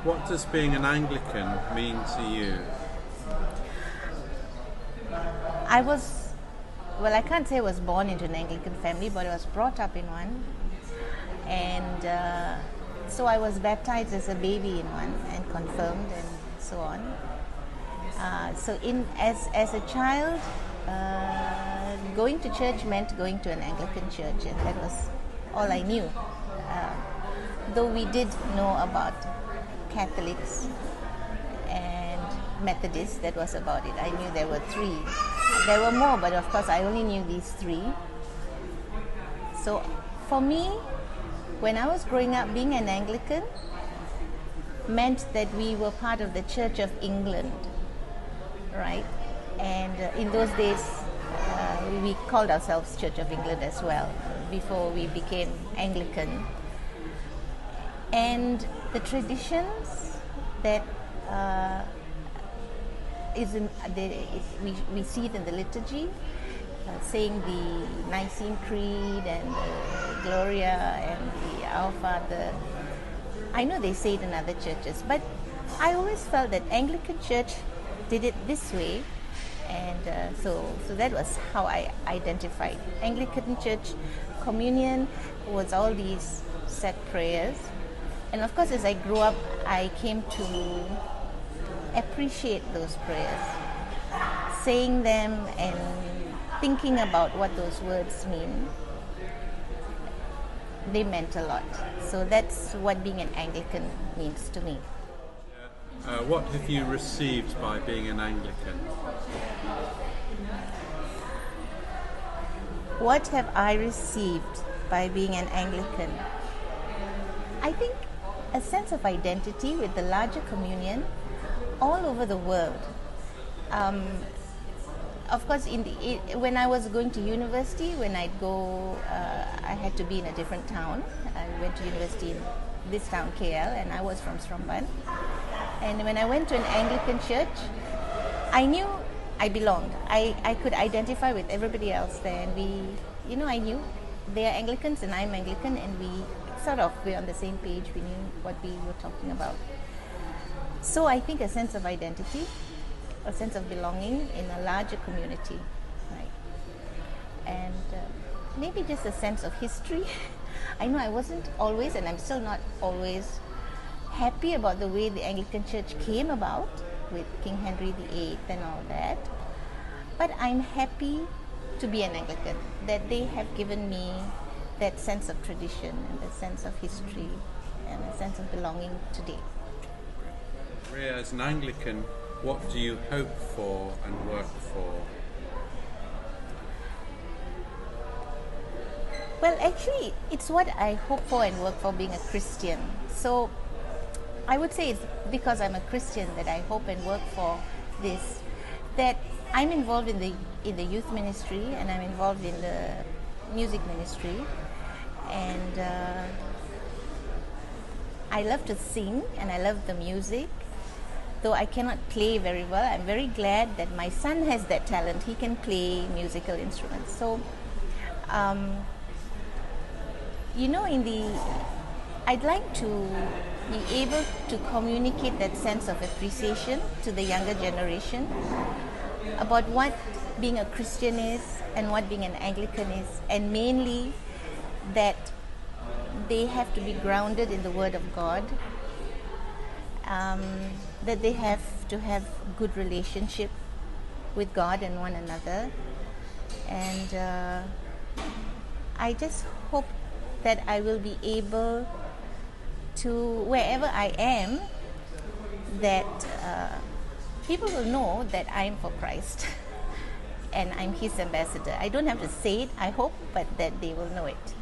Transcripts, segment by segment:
What does being an Anglican mean to you? I can't say I was born into an Anglican family, but I was brought up in one. And so I was baptized as a baby in one and confirmed and so on. As a child, going to church meant going to an Anglican church, and that was all I knew. Though we did know about Catholics and Methodists, that was about it. I knew there were three. There were more, but of course I only knew these three. So for me, when I was growing up, being an Anglican meant that we were part of the Church of England, right? And in those days, we called ourselves Church of England as well, before we became Anglican. And the traditions that we see it in the liturgy, saying the Nicene Creed and the Gloria and the Our Father. I know they say it in other churches, but I always felt that Anglican Church did it this way, and so that was how I identified. Anglican Church communion was all these set prayers, and of course as I grew up I came to appreciate those prayers, saying them and thinking about what those words mean. They meant a lot. So that's what being an Anglican means to me. What have you received by being an Anglican? What have I received by being an Anglican? I think a sense of identity with the larger communion all over the world. Of course, when I was going to university, when I'd go, I had to be in a different town. I went to university in this town, KL, and I was from Seremban. And when I went to an Anglican church, I knew I belonged. I could identify with everybody else there, and I knew they are Anglicans and I'm Anglican, and we're on the same page. We knew what we were talking about. So I think a sense of identity, a sense of belonging in a larger community, right? And maybe just a sense of history. I know I wasn't always, and I'm still not always, happy about the way the Anglican Church came about with King Henry VIII and all that. But I'm happy to be an Anglican, that they have given me that sense of tradition and that sense of history and a sense of belonging today. Ria, as an Anglican, what do you hope for and work for? Well, actually, it's what I hope for and work for being a Christian. So I would say it's because I'm a Christian that I hope and work for this, that I'm involved in the youth ministry and I'm involved in the music ministry, and I love to sing and I love the music. Though I cannot play very well, I'm very glad that my son has that talent. He can play musical instruments. So, I'd like to be able to communicate that sense of appreciation to the younger generation about what being a Christian is and what being an Anglican is, and mainly that they have to be grounded in the Word of God. That they have to have good relationship with God and one another, and I just hope that I will be able to, wherever I am, that people will know that I'm for Christ and I'm His ambassador. I don't have to say it, I hope, but that they will know it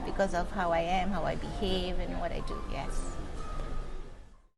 because of how I am, how I behave, and what I do. Yes.